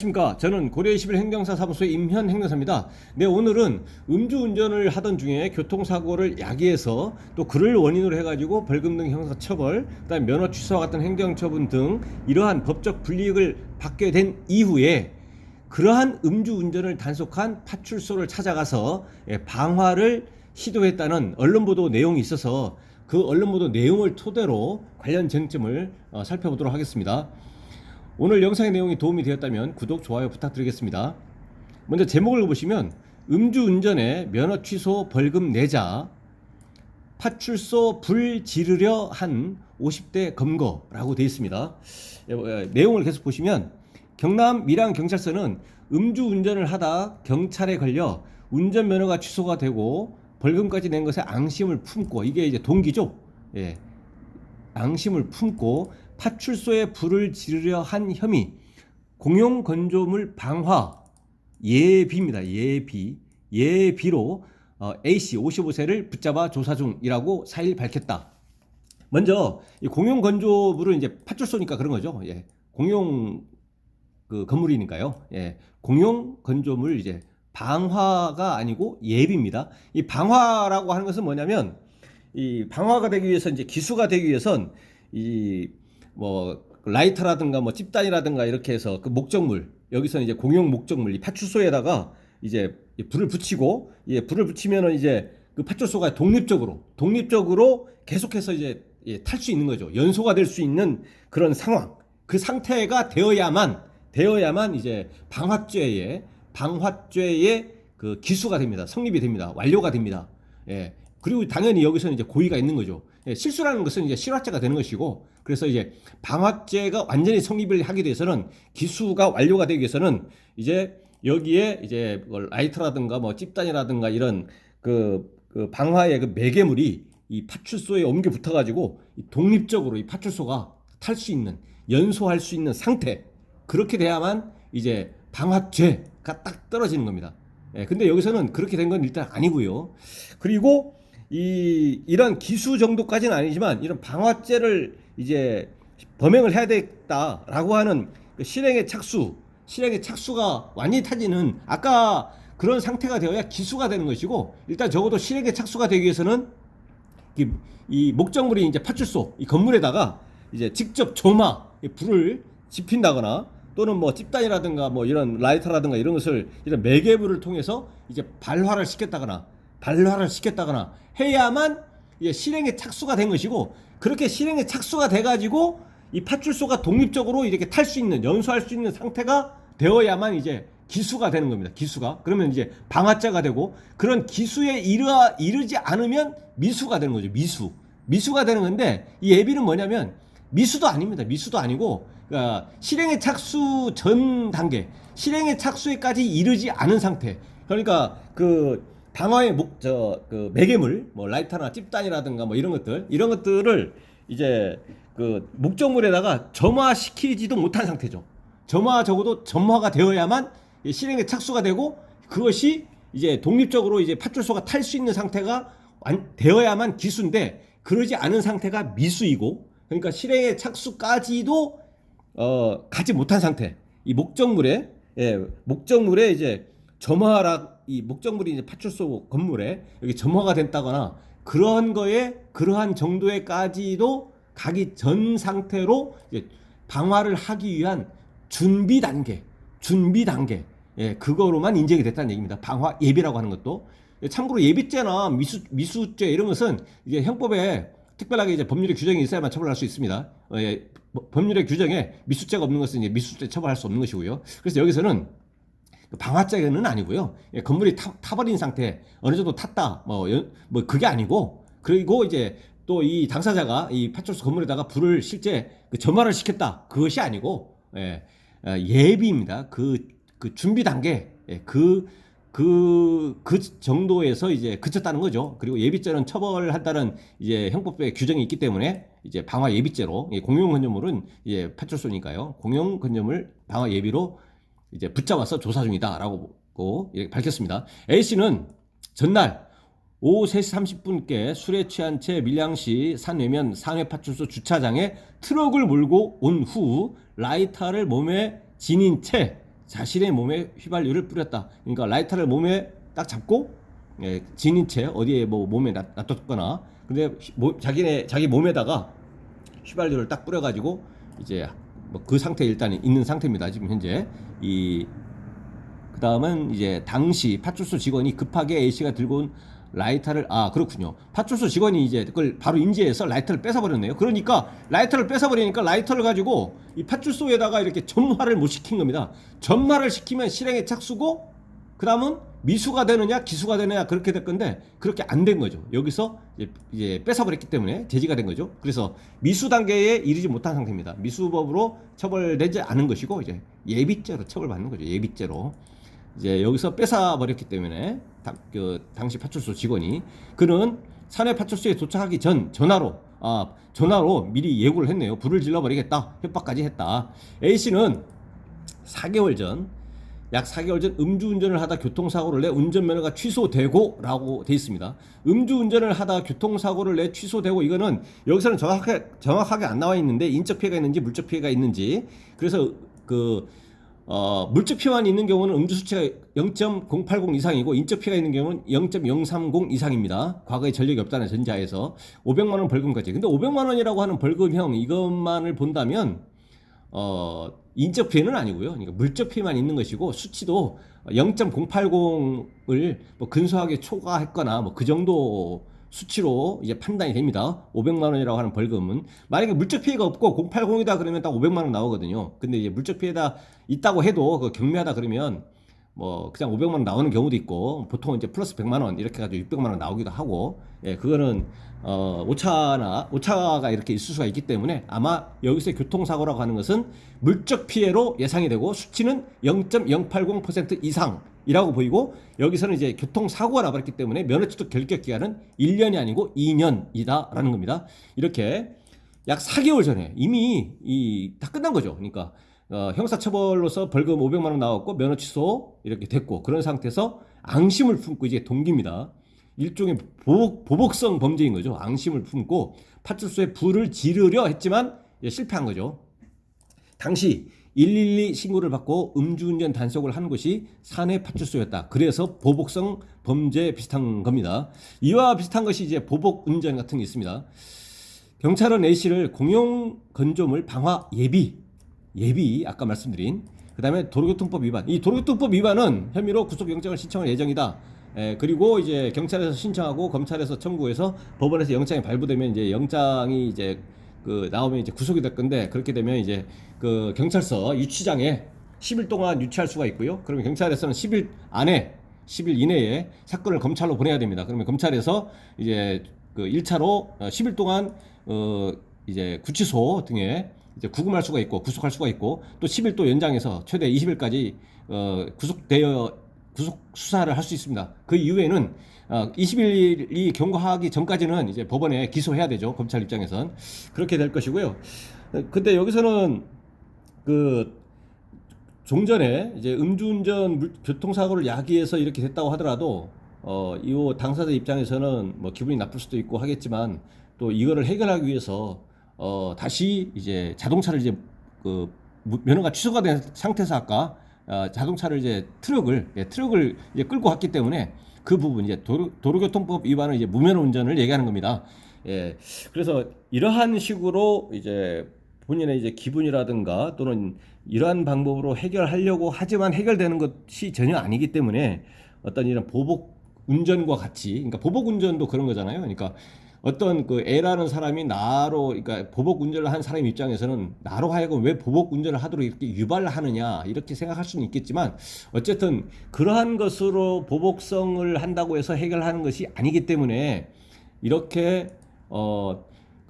안녕하십니까. 저는 고려21 행정사 사무소의 임현 행정사입니다. 네, 오늘은 음주운전을 하던 중에 교통사고를 야기해서 또 그를 원인으로 해가지고 벌금 등 형사처벌, 그다음에 면허 취소와 같은 행정처분 등 이러한 법적 불이익을 받게 된 이후에 그러한 음주운전을 단속한 파출소를 찾아가서 방화를 시도했다는 언론 보도 내용이 있어서 그 언론 보도 내용을 토대로 관련 쟁점을 살펴보도록 하겠습니다. 오늘 영상의 내용이 도움이 되었다면 구독, 좋아요 부탁드리겠습니다. 먼저 제목을 보시면 음주운전에 면허 취소 벌금 내자, 파출소 불 지르려 한 50대 검거라고 되어 있습니다. 내용을 계속 보시면 경남 밀양경찰서는 음주운전을 하다 경찰에 걸려 운전면허가 취소가 되고 벌금까지 낸 것에 앙심을 품고, 이게 이제 동기죠. 앙심을 품고 파출소에 불을 지르려 한 혐의, 공용 건조물 방화 예비입니다. 예비로 A씨 55세를 붙잡아 조사 중이라고 4일 밝혔다. 먼저 이 공용 건조물은 이제 파출소니까 그런 거죠. 공용 그 건물이니까요. 공용 건조물 이제 방화가 아니고 예비입니다. 이 방화라고 하는 것은 뭐냐면, 이 방화가 되기 위해서, 이제 기수가 되기 위해선 이 뭐 라이터라든가 뭐 집단이라든가 이렇게 해서 그 목적물, 여기서는 이제 공용 목적물, 이 파출소에다가 이제 불을 붙이고, 불을 붙이면은 이제 그 파출소가 독립적으로 계속해서 이제 탈 수 있는 거죠. 연소가 될 수 있는 그런 상황, 그 상태가 되어야만 이제 방화죄의 그 기수가 됩니다. 성립이 됩니다. 완료가 됩니다. 그리고 당연히 여기서는 이제 고의가 있는 거죠. 실수라는 것은 이제 실화죄가 되는 것이고, 그래서 이제 방화죄가 완전히 성립을 하기 위해서는, 기수가 완료가 되기 위해서는 이제 여기에 이제 라이터라든가 뭐 집단이라든가 이런 그 방화의 그 매개물이 이 파출소에 옮겨 붙어가지고 독립적으로 이 파출소가 탈 수 있는, 연소할 수 있는 상태, 그렇게 돼야만 이제 방화죄가 딱 떨어지는 겁니다. 근데 여기서는 그렇게 된 건 일단 아니고요. 그리고 이런 기수 정도까지는 아니지만 이런 방화죄를 이제 범행을 해야 되겠다라고 하는 그 실행의 착수가 완전히 타지는, 아까 그런 상태가 되어야 기수가 되는 것이고, 일단 적어도 실행의 착수가 되기 위해서는 이 목적물이 이제 파출소 이 건물에다가 이제 직접 불을 지핀다거나, 또는 뭐 집단이라든가 뭐 이런 라이터라든가 이런 것을, 이런 매개물을 통해서 이제 발화를 시켰다거나 해야만 이제 실행에 착수가 된 것이고, 그렇게 실행에 착수가 돼가지고 이 파출소가 독립적으로 이렇게 탈 수 있는, 연소할 수 있는 상태가 되어야만 이제 기수가 되는 겁니다. 기수가. 그러면 이제 방화죄가 되고, 그런 기수에 이르지 않으면 미수가 되는 거죠. 미수가 되는 건데, 이 예비는 뭐냐면 미수도 아닙니다. 미수도 아니고, 그러니까 실행의 착수 전 단계, 실행의 착수에까지 이르지 않은 상태. 그러니까 그 방화의 그 매개물, 뭐 라이터나 집단이라든가 뭐 이런 것들을 이제 그 목적물에다가 점화시키지도 못한 상태죠. 적어도 점화가 되어야만 실행에 착수가 되고, 그것이 이제 독립적으로 이제 파출소가 탈 수 있는 상태가 되어야만 기수인데, 그러지 않은 상태가 미수이고, 그러니까 실행에 착수까지도 가지 못한 상태. 이 목적물에 이제 이 목적물이 이제 파출소 건물에 여기 점화가 됐다거나 그러한 정도에까지도 가기 전 상태로 이제 방화를 하기 위한 준비 단계, 그거로만 인정이 됐다는 얘기입니다. 방화 예비라고 하는 것도. 참고로 예비죄나 미수죄 이런 것은 이게 형법에 특별하게 이제 법률의 규정이 있어야만 처벌할 수 있습니다. 법률의 규정에 미수죄가 없는 것은 이제 미수죄 처벌할 수 없는 것이고요. 그래서 여기서는 방화죄는 아니고요. 건물이 타버린 상태, 어느 정도 탔다, 뭐 그게 아니고, 그리고 이제 또 이 당사자가 이 파출소 건물에다가 불을 실제 점화를 시켰다, 그것이 아니고, 예비입니다. 그 준비 단계, 그 정도에서 이제 그쳤다는 거죠. 그리고 예비죄는 처벌한다는 이제 형법에 규정이 있기 때문에 이제 방화 예비죄로, 공용 건조물은 이제 파출소니까요. 공용 건조물 방화 예비로 이제 붙잡아서 조사 중이다라고 밝혔습니다. A 씨는 전날 오후 3시 30분께 술에 취한 채 밀양시 산외면 상해파출소 주차장에 트럭을 몰고 온 후 라이터를 몸에 지닌 채 자신의 몸에 휘발유를 뿌렸다. 그러니까 라이터를 몸에 딱 잡고 지닌 채 어디에 뭐 몸에 놔뒀거나, 근데 자기 몸에다가 휘발유를 딱 뿌려가지고 이제 뭐 그 상태에 일단 있는 상태입니다. 지금 현재. 그 다음은 이제 당시 파출소 직원이 급하게 A씨가 들고 온 라이터를, 그렇군요. 파출소 직원이 이제 그걸 바로 인지해서 라이터를 뺏어버렸네요. 그러니까 라이터를 뺏어버리니까 라이터를 가지고 이 파출소에다가 이렇게 점화를 못 시킨 겁니다. 점화를 시키면 실행에 착수고, 그 다음은 미수가 되느냐 기수가 되느냐 그렇게 될 건데, 그렇게 안 된 거죠. 여기서 이제 뺏어버렸기 때문에 제지가 된 거죠. 그래서 미수 단계에 이르지 못한 상태입니다. 미수법으로 처벌되지 않은 것이고, 이제 예비죄로 처벌받는 거죠. 예비죄로. 이제 여기서 뺏어버렸기 때문에 당시 파출소 직원이, 그는 산해 파출소에 도착하기 전 전화로 미리 예고를 했네요. 불을 질러버리겠다, 협박까지 했다. A씨는 약 4개월 전 음주운전을 하다 교통사고를 내 운전면허가 취소되고 라고 돼 있습니다. 음주운전을 하다 교통사고를 내 취소되고, 이거는 여기서는 정확하게 안 나와 있는데 인적 피해가 있는지 물적 피해가 있는지, 그래서 물적 피해만 있는 경우는 음주 수치가 0.080 이상이고 인적 피해가 있는 경우는 0.030 이상입니다. 과거에 전력이 없다는 전자에서 500만 원 벌금까지. 근데 500만 원이라고 하는 벌금형 이것만을 본다면 인적 피해는 아니고요. 그러니까 물적 피해만 있는 것이고, 수치도 0.080을 뭐 근소하게 초과했거나 뭐 그 정도 수치로 이제 판단이 됩니다. 500만 원이라고 하는 벌금은. 만약에 물적 피해가 없고 080이다 그러면 딱 500만 원 나오거든요. 근데 이제 물적 피해가 있다고 해도 그 경미하다 그러면 뭐 그냥 500만 원 나오는 경우도 있고, 보통 이제 플러스 100만 원 이렇게 가지고 600만 원 나오기도 하고, 그거는 오차가 이렇게 있을 수가 있기 때문에 아마 여기서 교통사고라고 하는 것은 물적 피해로 예상이 되고, 수치는 0.080% 이상이라고 보이고, 여기서는 이제 교통사고가 나버렸기 때문에 면허취득 결격 기간은 1년이 아니고 2년이다라는 겁니다. 이렇게 약 4개월 전에 이미 다 끝난 거죠. 그러니까 형사처벌로서 벌금 500만 원 나왔고 면허 취소 이렇게 됐고, 그런 상태에서 앙심을 품고 이제 동기입니다. 일종의 보복성 범죄인 거죠. 앙심을 품고 파출소에 불을 지르려 했지만 실패한 거죠. 당시 112 신고를 받고 음주운전 단속을 한 곳이 산해 파출소였다. 그래서 보복성 범죄 비슷한 겁니다. 이와 비슷한 것이 이제 보복운전 같은 게 있습니다. 경찰은 A씨를 공용건조물 방화 예비 아까 말씀드린, 그 다음에 도로교통법 위반, 이 도로교통법 위반은 혐의로 구속영장을 신청할 예정이다. 그리고 이제 경찰에서 신청하고 검찰에서 청구해서 법원에서 영장이 발부되면 이제 영장이 이제 나오면 이제 구속이 될 건데, 그렇게 되면 이제 경찰서 유치장에 10일 동안 유치할 수가 있고요. 그러면 경찰에서는 10일 이내에 사건을 검찰로 보내야 됩니다. 그러면 검찰에서 이제 1차로 10일 동안 이제 구치소 등에 이제 구금할 수가 있고 구속할 수가 있고, 또 10일 또 연장해서 최대 20일까지 구속 수사를 할 수 있습니다. 그 이후에는 20일이 경과하기 전까지는 이제 법원에 기소해야 되죠. 검찰 입장에선 그렇게 될 것이고요. 근데 여기서는 종전에 이제 음주운전 교통사고를 야기해서 이렇게 됐다고 하더라도 이 당사자 입장에서는 뭐 기분이 나쁠 수도 있고 하겠지만, 또 이거를 해결하기 위해서 다시 이제 자동차를 이제 면허가 취소가 된 상태에서 아까 자동차를 이제 트럭을 이제 끌고 갔기 때문에 그 부분 이제 도로교통법 위반은 이제 무면허 운전을 얘기하는 겁니다. 그래서 이러한 식으로 이제 본인의 이제 기분이라든가 또는 이러한 방법으로 해결하려고 하지만 해결되는 것이 전혀 아니기 때문에, 어떤 이런 보복 운전과 같이, 그러니까 보복 운전도 그런 거잖아요. 그러니까 어떤 A라는 사람이 그러니까 보복 운전을 한 사람 입장에서는 나로 하여금 왜 보복 운전을 하도록 이렇게 유발을 하느냐 이렇게 생각할 수는 있겠지만, 어쨌든 그러한 것으로 보복성을 한다고 해서 해결하는 것이 아니기 때문에, 이렇게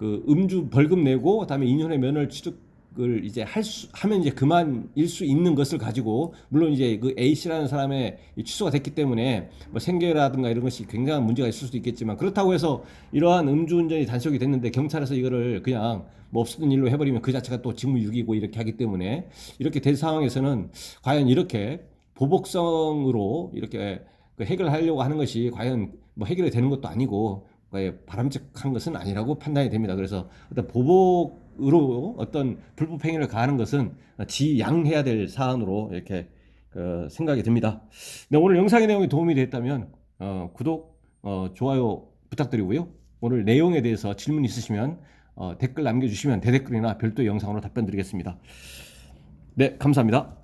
음주 벌금 내고 그다음에 2년의 면허를 취득을 이제 하면 이제 그만일 수 있는 것을 가지고, 물론 이제 A 씨라는 사람의 취소가 됐기 때문에 뭐 생계라든가 이런 것이 굉장한 문제가 있을 수도 있겠지만, 그렇다고 해서 이러한 음주운전이 단속이 됐는데 경찰에서 이거를 그냥 뭐 없었던 일로 해버리면 그 자체가 또 직무유기고 이렇게 하기 때문에, 이렇게 된 상황에서는 과연 이렇게 보복성으로 이렇게 해결하려고 하는 것이 과연 뭐 해결이 되는 것도 아니고 바람직한 것은 아니라고 판단이 됩니다. 그래서 어떤 보복으로 어떤 불법 행위를 가하는 것은 지양해야 될 사안으로 이렇게 생각이 듭니다. 네, 오늘 영상의 내용이 도움이 됐다면 구독, 좋아요 부탁드리고요. 오늘 내용에 대해서 질문 있으시면 댓글 남겨주시면 대댓글이나 별도 영상으로 답변 드리겠습니다. 네, 감사합니다.